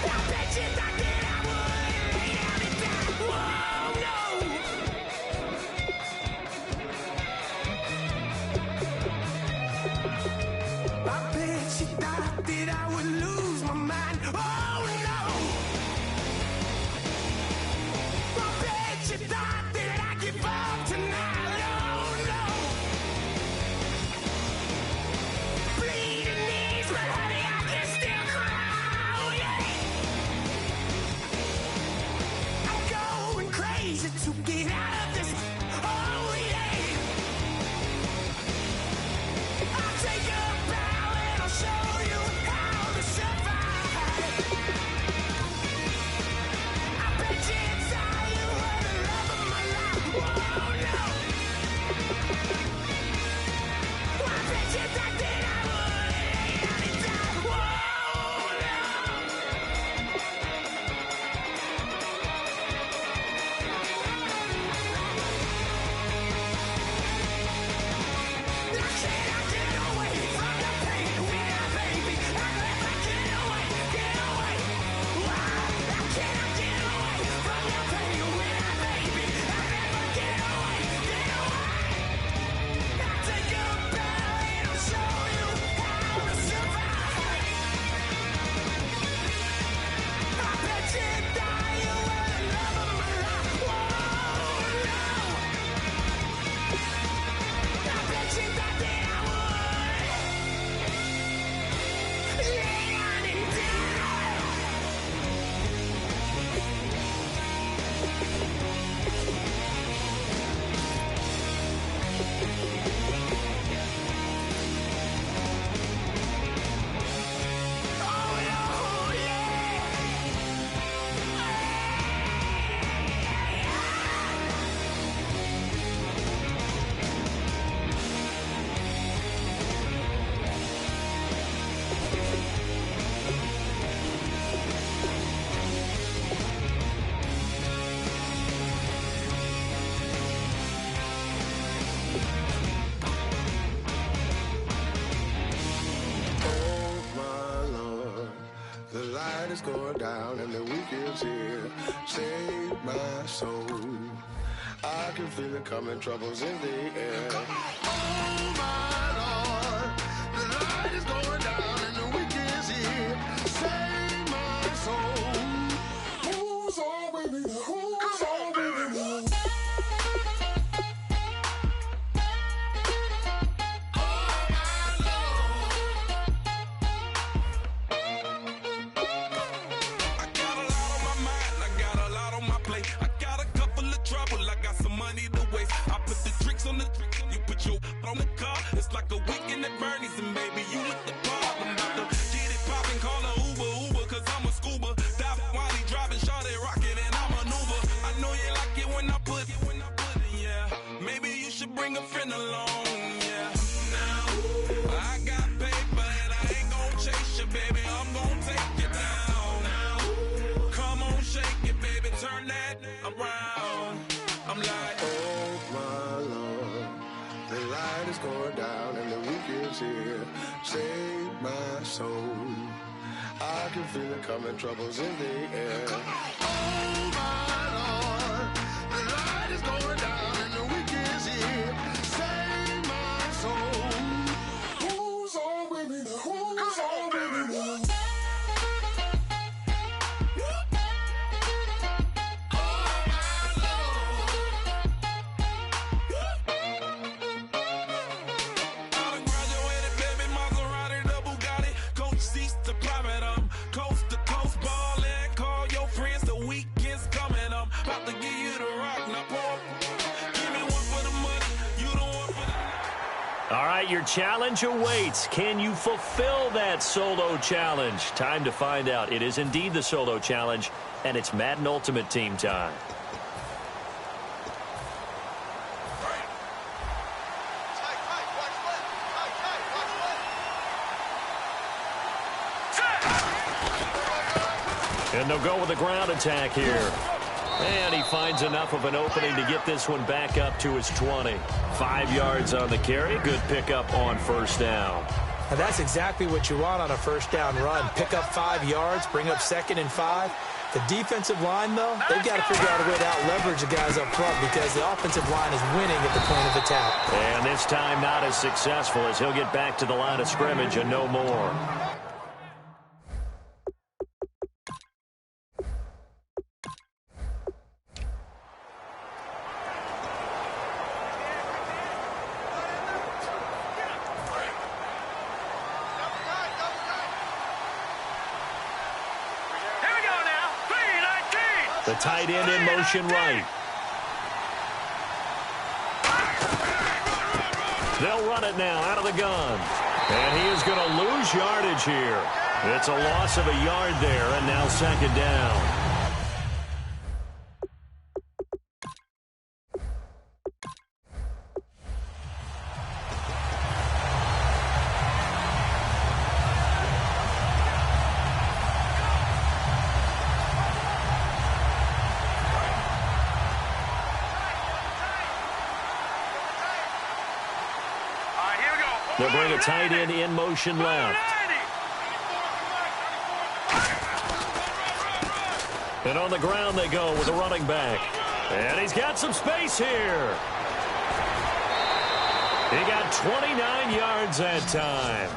I bet you thought that I would lay down and die, whoa no. I bet you thought that I would lose my mind. Oh no! I bet you thought that I'd give up tonight. Oh no! Bleeding knees, but honey, I can still cry. Oh yeah! I'm going crazy to get out of this. Oh yeah! I'll take a bow and I'll show you how to survive. I bet you inside you were the love of my life. Whoa, no. I bet you thought that I would lay down and die. Whoa, no. Now can I get away from the pain when I baby? I never get away, get away. Why? How can I get away from the pain when I baby? I never get away, get away. I'll take a bow and I'll show you how to survive. I bet you die, you were the love of my life. Whoa, no. I bet you thought that I would lay down and die. Oh, no, yeah. Oh my Lord, the light is going down and the week is here. Save my soul. I can feel it coming, troubles in the air. Oh my Lord, the light is going down and the week is here. Save my soul. Who's all with me? Who's all with me? Oh my Lord. got some money to waste. I put the tricks on the you put your on the car. It's like a weekend at Bernie's, and baby, you look the part. I'm about to get it poppin', call a Uber, cause I'm a scuba. Dive while he driving, shot it, rockin', and I maneuver. I know you like it when I put it, yeah. Maybe you should bring a friend along, yeah. Now, I got paper, and I ain't gon' chase you, baby. I'm gon' take you down. Now, come on, shake it, baby, turn that around. I'm like, Oh my Lord, the light is going down and the week is here. Save my soul. I can feel it coming, troubles in the air. Oh my Lord, the light is going down and the week is here. Save my soul. Who's on with me now? Who's on with me now? All right, your challenge awaits. Can you fulfill that solo challenge? Time to find out. It is indeed the solo challenge, and it's Madden Ultimate Team time. And they'll go with a ground attack here. And he finds enough of an opening to get this one back up to his 20. 5 yards on the carry. Good pickup on first down. And that's exactly what you want on a first down run. Pick up 5 yards, bring up 2nd and 5. The defensive line, though, they've got to figure out a way to out-leverage the guys up front because the offensive line is winning at the point of attack. And this time not as successful as he'll get back to the line of scrimmage and no more. The tight end in motion right. They'll run it now out of the gun. And he is going to lose yardage here. It's a loss of a yard there, and now 2nd down. They'll bring a tight end in motion left. And on the ground they go with a running back. And he's got some space here. He got 29 yards that time.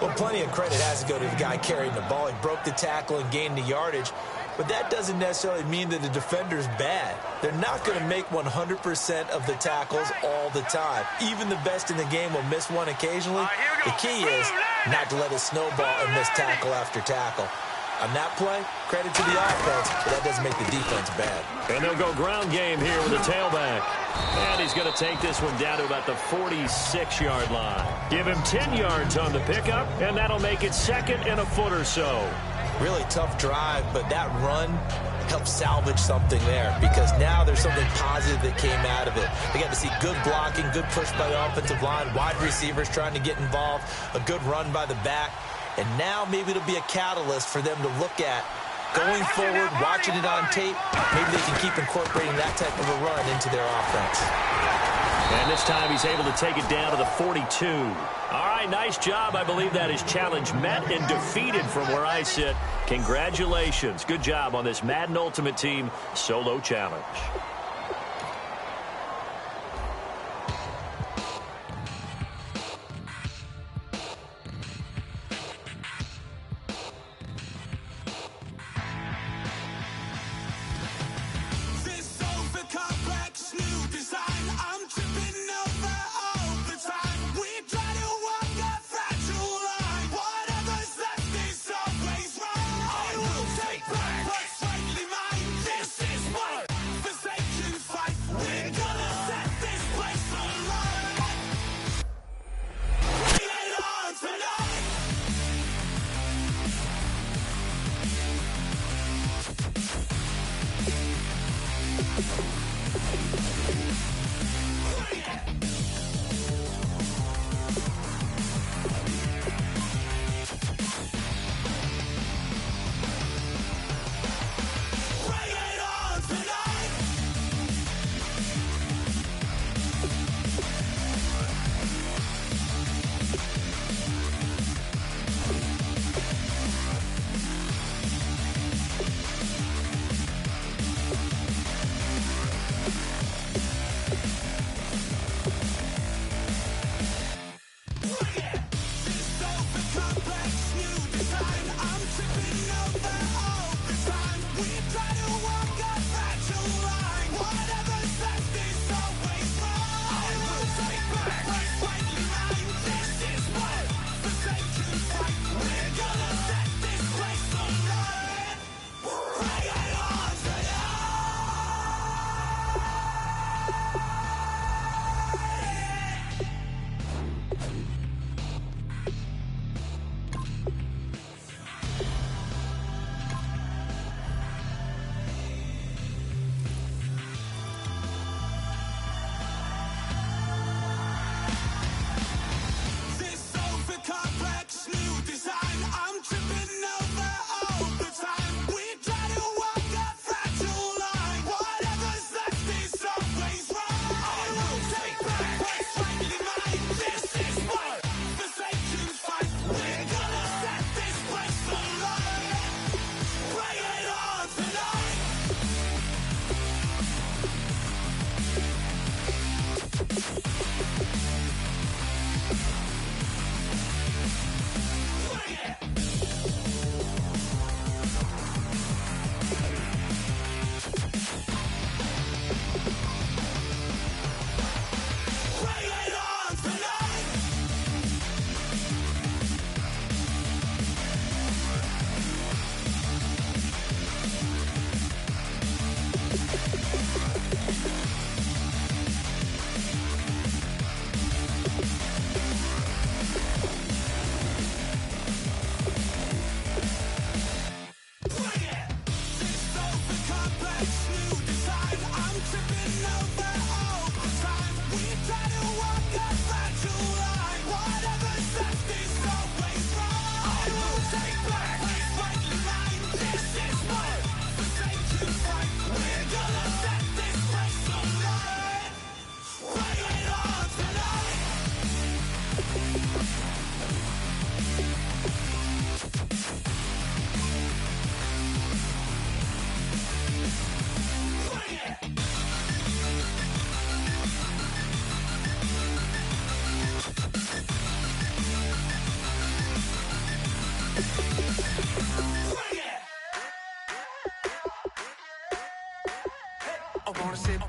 Well, plenty of credit has to go to the guy carrying the ball. He broke the tackle and gained the yardage. But that doesn't necessarily mean that the defender's bad. They're not going to make 100% of the tackles all the time. Even the best in the game will miss one occasionally. The key is not to let it snowball and miss tackle after tackle. On that play, credit to the offense, but that doesn't make the defense bad. And they'll go ground game here with a tailback. And he's going to take this one down to about the 46-yard line. Give him 10 yards on the pickup, and that'll make it 2nd and a foot or so. Really tough drive, but that run helped salvage something there because now there's something positive that came out of it. They got to see good blocking, good push by the offensive line, wide receivers trying to get involved, a good run by the back, and now maybe it'll be a catalyst for them to look at going forward, watching it on tape. Maybe they can keep incorporating that type of a run into their offense. And this time he's able to take it down to the 42. All right, nice job. I believe that is challenge met and defeated from where I sit. Congratulations. Good job on this Madden Ultimate Team solo challenge.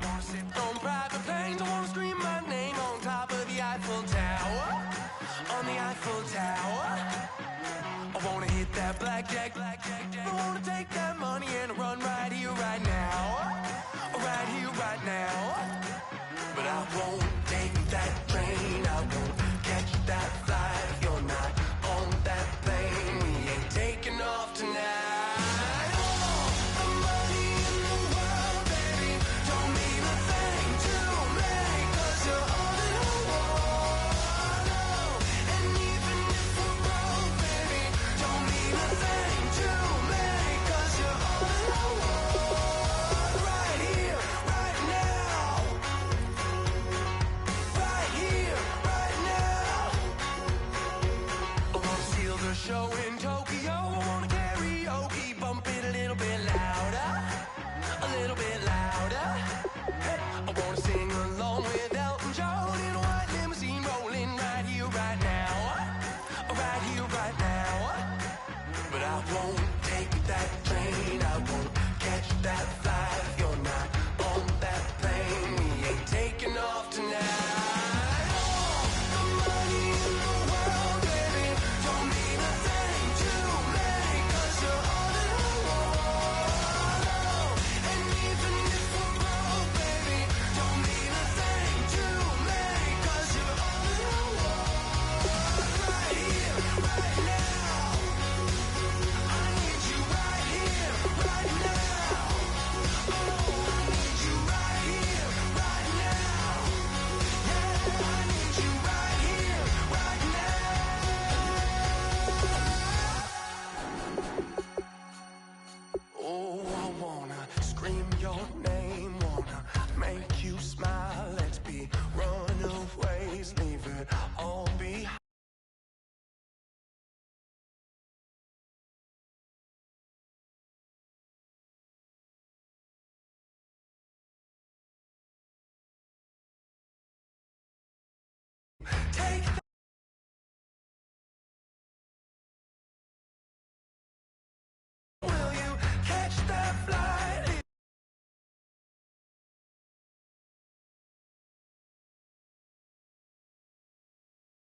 Wanna sit on